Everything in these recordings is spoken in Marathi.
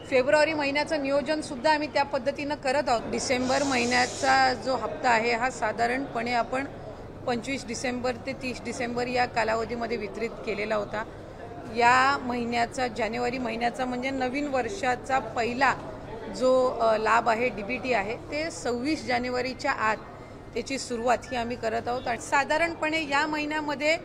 फेब्रुवारी महिन्याचं नियोजन सुद्धा आम्ही त्या पद्धतीनं करत आहोत। डिसेंबर महिन्याचा जो हप्ता आहे हा साधारणपणे आपण 25 डिसेंबर ते 30 डिसेंबर या कालावधीमध्ये वितरित केलेला होता। या महिन्याचा जानेवारी महिन्याचा म्हणजे नवीन वर्षाचा पहिला जो लाभ आहे DBT आहे ते 26 जानेवारीच्या आत त्याची सुरुवात ही आम्ही करत आहोत। आणि साधारणपणे या महिन्यामध्ये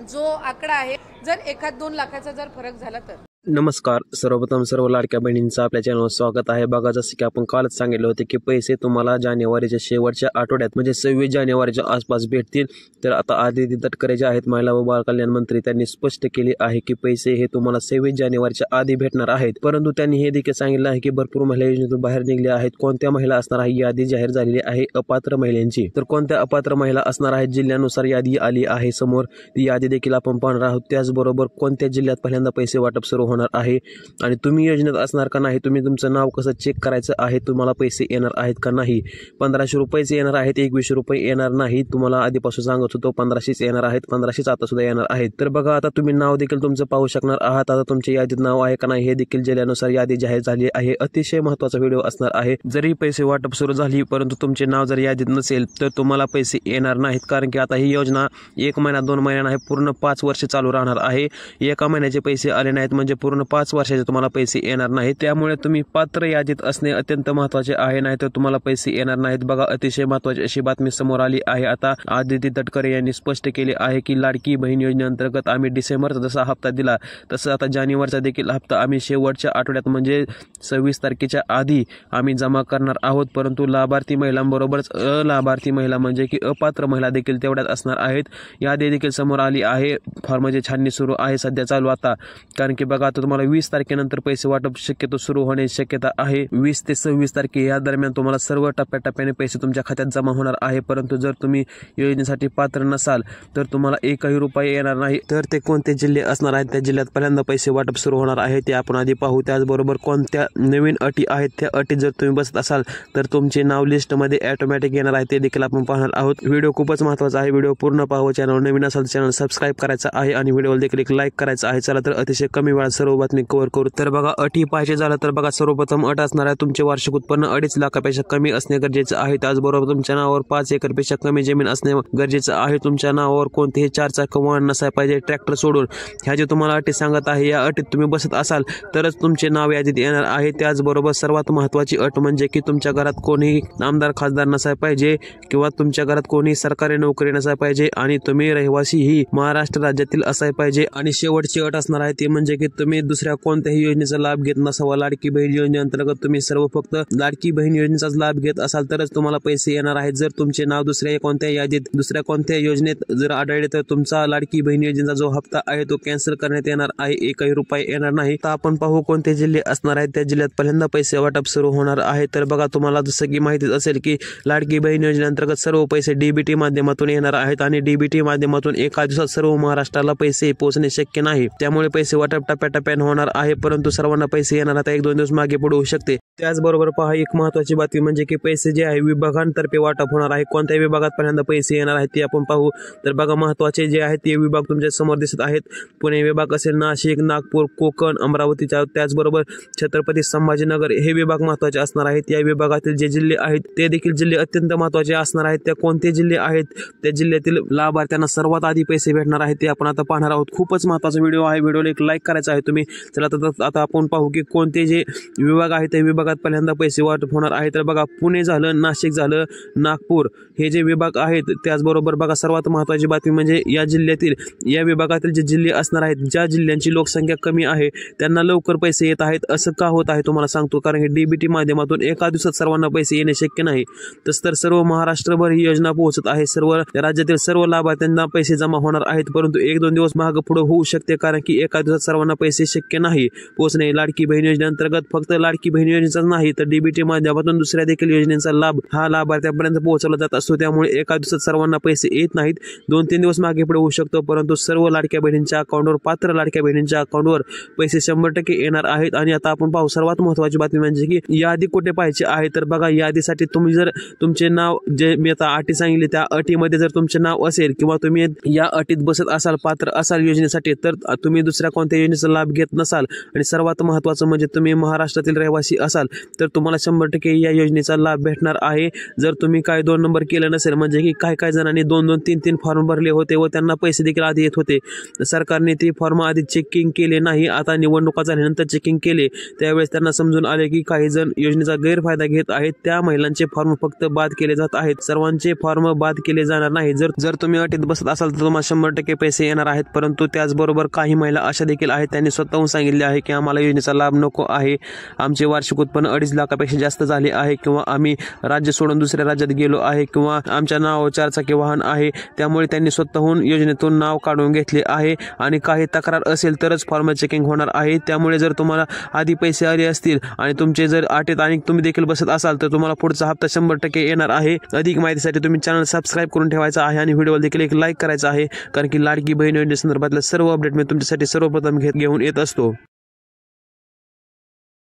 जो आकडा आहे जर 1-2 लाखाचा जर फरक झाला तर। नमस्कार, सर्वप्रथम सर्व लाडक्या बहिणींचं आपल्या चॅनलवर स्वागत आहे। बघा, जसं की आपण कालच सांगितलं होते की पैसे तुम्हाला जानेवारीच्या शेवटच्या आठवड्यात म्हणजे 26 जानेवारीच्या आसपास भेटतील। तर आता आदिती तटकरे जे आहेत महिला व बाल कल्याण मंत्री त्यांनी स्पष्ट केले आहे की पैसे हे तुम्हाला 26 जानेवारीच्या आधी भेटणार आहेत। परंतु त्यांनी हे देखील सांगितलं आहे की भरपूर महिला योजनेतून बाहेर निघल्या आहेत। कोणत्या महिला असणार आहे यादी जाहीर झालेली आहे अपात्र महिलांची। तर कोणत्या अपात्र महिला असणार आहेत जिल्ह्यानुसार यादी आली आहे समोर, ती यादी देखील आपण पाहणार आहोत। त्याचबरोबर कोणत्या जिल्ह्यात पहिल्यांदा पैसे वाटप सुरू होणार आहे आणि तुम्ही योजनेत असणार का नाही, तुम्ही तुमचं नाव कसं चेक करायचं आहे, तुम्हाला पैसे येणार आहेत का नाही। 1500 रुपये येणार आहेत, 2100 रुपये येणार नाही। तुम्हाला आधीपासून सांगत होतो 1500 येणार आहेत, 1500 आता सुद्धा येणार आहेत। तर बघा, आता तुम्ही नाव देखील तुमचं पाहू शकणार आहात। आता तुमच्या यादीत नाव आहे का नाही हे देखील जिल्ह्यानुसार यादी जाहीर झाली आहे। अतिशय महत्त्वाचा व्हिडिओ असणार आहे। जरी पैसे वाटप सुरू झाली परंतु तुमचे नाव जर यादीत नसेल तर तुम्हाला पैसे येणार नाहीत, कारण की आता ही योजना 1 महिना 2 महिना नाही, पूर्ण 5 वर्ष चालू राहणार आहे। एका महिन्याचे पैसे आले नाहीत म्हणजे पूर्ण 5 वर्षाचे तुम्हाला पैसे येणार नाहीत। त्यामुळे तुम्ही पात्र यादीत असणे अत्यंत महत्त्वाचे आहे, नाही तर तुम्हाला पैसे येणार नाहीत। बघा, अतिशय महत्त्वाची अशी बातमी समोर आली आहे। आता आदिती तटकरे यांनी स्पष्ट केले आहे की लाडकी बहीण योजनेअंतर्गत आम्ही डिसेंबरचा जसा हप्ता दिला तसं आता जानेवारीचा देखील हप्ता आम्ही शेवटच्या आठवड्यात म्हणजे 26 तारखेच्या आधी आम्ही जमा करणार आहोत। परंतु लाभार्थी महिलांबरोबरच अलाभार्थी महिला म्हणजे की अपात्र महिला देखील तेवढ्यात असणार आहेत। यादी देखील समोर आली आहे। फॉर्मची छाननी सुरू आहे सध्या चालू आता, कारण की बघा आता तुम्हाला 20 तारखेनंतर पैसे वाटप शक्यतो सुरू होण्याची शक्यता आहे। 20 ते 26 तारखे या दरम्यान तुम्हाला सर्व टप्प्याटप्प्याने पैसे तुमच्या खात्यात जमा होणार आहे। परंतु जर तुम्ही योजनेसाठी पात्र नसाल तर तुम्हाला 1ही रुपये येणार नाही। तर ते कोणते जिल्हे असणार आहेत, त्या जिल्ह्यात पहिल्यांदा पैसे वाटप सुरू होणार आहे ते आपण आधी पाहू। त्याचबरोबर कोणत्या नवीन अटी आहेत, त्या अटी जर तुम्ही बसत असाल तर तुमचे नाव लिस्टमध्ये ऑटोमॅटिक येणार आहे ते देखील आपण पाहणार आहोत। व्हिडिओ खूपच महत्त्वाचा आहे, व्हिडिओ पूर्ण पाहू। चॅनल नवीन असाल तर चॅनल सबस्क्राईब करायचं आहे आणि व्हिडिओला देखील एक लाईक करायचं आहे। चला तर अतिशय कमी वेळात सर्व बातमी कव्हर करू। तर बघा, अटी पाहिजे झालं तर बघा, सर्वप्रथम अट असणार आहे तुमचे वार्षिक उत्पन्न 2.5 लाखापेक्षा कमी असणे गरजेचं आहे। त्याचबरोबर तुमच्या नावावर 5 एकरपेक्षा कमी जमीन असणे गरजेचं आहे। तुमच्या नावावर कोणतेही 4 चाकी वाहन नसाय पाहिजे, ट्रॅक्टर सोडून। ह्या जे तुम्हाला अटी सांगत आहे या अटीत तुम्ही बसत असाल तरच तुमचे नाव यादीत येणार आहे। त्याचबरोबर सर्वात महत्त्वाची अट म्हणजे की तुमच्या घरात कोणीही आमदार खासदार नसाय पाहिजे किंवा तुमच्या घरात कोणीही सरकारी नोकरी नसाय पाहिजे आणि तुम्ही रहिवासी ही महाराष्ट्र राज्यातील असाय पाहिजे। आणि शेवटची अट असणार आहे ती म्हणजे की तुम्ही दुसऱ्या कोणत्याही योजनेचा लाभ घेत नसावा। लाडकी बहीण योजनेअंतर्गत तुम्ही सर्व फक्त लाडकी बहीण योजनेचाच लाभ घेत असाल तरच तुम्हाला पैसे येणार आहेत। जर तुमचे नाव दुसऱ्या कोणत्या यादीत दुसऱ्या कोणत्या योजनेत जर आढळले तर तुमचा लाडकी बहीण योजनेचा जो हप्ता आहे तो कॅन्सल करण्यात येणार आहे, 1ही रुपये येणार नाही। तर आपण पाहू कोणते जिल्हे असणार आहेत, त्या जिल्ह्यात पहिल्यांदा पैसे वाटप सुरू होणार आहे। तर बघा, तुम्हाला जसं की माहितीच असेल की लाडकी बहीण योजनेअंतर्गत सर्व पैसे DBT माध्यमातून येणार आहेत आणि DBT माध्यमातून एका दिवसात सर्व महाराष्ट्राला पैसे पोहोचणे शक्य नाही। त्यामुळे पैसे वाटप टप्प्याटप्प्याने होणार आहे, परंतु सर्वांना पैसे येणार आता 1-2 दिवस मागे पुढे होऊ शकते। त्याचबरोबर पहा, एक महत्त्वाची बातमी म्हणजे की पैसे जे आहे विभागांतर्फे वाटप होणार आहे। कोणत्या विभागात पहिल्यांदा पैसे येणार आहेत ते आपण पाहू। तर बघा, महत्त्वाचे जे आहेत ते विभाग तुमच्या समोर दिसत आहेत। पुणे विभाग असेल, नाशिक, नागपूर, कोकण, अमरावतीच्या, त्याचबरोबर छत्रपती संभाजीनगर हे विभाग महत्त्वाचे असणार आहेत। या विभागातील जे जिल्हे आहेत ते देखील जिल्हे अत्यंत महत्त्वाचे असणार आहेत। त्या कोणते जिल्हे आहेत, त्या जिल्ह्यातील लाभार्थ्यांना सर्वात आधी पैसे भेटणार आहेत ते आपण आता पाहणार आहोत। खूपच महत्त्वाचा व्हिडिओ आहे, व्हिडिओला एक लाईक करायचा आहे तुम्ही। चला तर आता आपण पाहू की कोणते जे विभाग आहेत त्या विभागात पहिल्यांदा पैसे वाटप होणार आहे। तर बघा, पुणे झालं, नाशिक झालं, नागपूर हे जे विभाग आहेत। त्याचबरोबर बघा, सर्वात महत्त्वाची बातमी म्हणजे या जिल्ह्यातील या विभागातील जे जिल्हे असणार आहेत, ज्या जिल्ह्यांची लोकसंख्या कमी आहे त्यांना लवकर पैसे येत आहेत। असं का होत आहे तुम्हाला सांगतो, कारण की DBT माध्यमातून एका दिवसात सर्वांना पैसे येणे शक्य नाही। तसं तर सर्व महाराष्ट्रभर ही योजना पोहोचत आहे, सर्व राज्यातील सर्व लाभार्थ्यांना पैसे जमा होणार आहेत। परंतु 1-2 दिवस मागे पुढे होऊ शकते, कारण की एका दिवसात सर्वांना पैसे शक्य नाही पोहोचणे। लाडकी बहीण योजनेअंतर्गत फक्त लाडकी बहीण योजनेचाच नाही तर DBT माध्यमातून दुसऱ्या देखील योजनेचा लाभ हा लाभार्थ्यांपर्यंत पोहोचवला जात असतो। त्यामुळे एका दिवसात सर्वांना पैसे येत नाहीत, 2-3 दिवस मागे पुढे होऊ शकतो। परंतु सर्व लाडक्या बहिणींच्या अकाउंटवर, पात्र लाडक्या बहिणींच्या अकाउंटवर पैसे 100% येणार आहेत। आणि आता आपण पाहू सर्वात महत्त्वाची बातमी म्हणजे की यादी कुठे पाहायची आहे। तर बघा, यादीसाठी तुम्ही जर तुमचे नाव जे मी आता अटी सांगितली त्या अटीमध्ये जर तुमचे नाव असेल किंवा तुम्ही या अटीत बसत असाल, पात्र असाल योजनेसाठी, तर तुम्ही दुसऱ्या कोणत्या योजनेचा लाभ लाभ घेत नसाल आणि सर्वात महत्त्वाचं म्हणजे तुम्ही महाराष्ट्रातील रहिवासी असाल तर तुम्हाला 100% या योजनेचा लाभ भेटणार आहे. जर तुम्ही काय 2 नंबर केलं नसेल म्हणजे की काही जणांनी 2-2, 3-3 फॉर्म भरले होते व त्यांना पैसे देखील आधी येत होते. सरकारने ते फॉर्म आधी चेकिंग केले नाही. आता निवडणुका झाल्यानंतर चेकिंग केले. त्यावेळेस त्यांना समजून आले की काही जण योजनेचा गैरफायदा घेत आहेत. त्या महिलांचे फॉर्म फक्त बाद केले जात आहेत. सर्वांचे फॉर्म बाद केले जाणार नाही. जर तुम्ही अटीत बसत असाल तर तुम्हाला 100% पैसे येणार आहेत. परंतु त्याचबरोबर काही महिला अशा देखील आहेत त्यांनी स्वतःहून सांगितले आहे की आम्हाला योजनेचा लाभ नको आहे. आमचे वार्षिक उत्पन्न 2.5 लाखापेक्षा जास्त झाले आहे किंवा आम्ही राज्य सोडून दुसऱ्या राज्यात गेलो आहे किंवा आमच्या नावावर 4 चाकी वाहन आहे. त्यामुळे त्यांनी स्वतःहून योजनेतून नाव काढून घेतले आहे आणि काही तक्रार असेल तरच फॉर्म चेकिंग होणार आहे. त्यामुळे जर तुम्हाला आधी पैसे आले असतील आणि तुमचे जर अटीत आणि तुम्ही देखील बसत असाल तर तुम्हाला पुढचा हप्ता 100% येणार आहे. अधिक माहितीसाठी तुम्ही चॅनल सबस्क्राईब करून ठेवायचा आहे आणि व्हिडिओला देखील एक लाईक करायचा आहे कारण की लाडकी बहीण योजनेसंदर्भातल्या सर्व अपडेट मी तुमच्यासाठी सर्वप्रथम घेऊन येत असतो.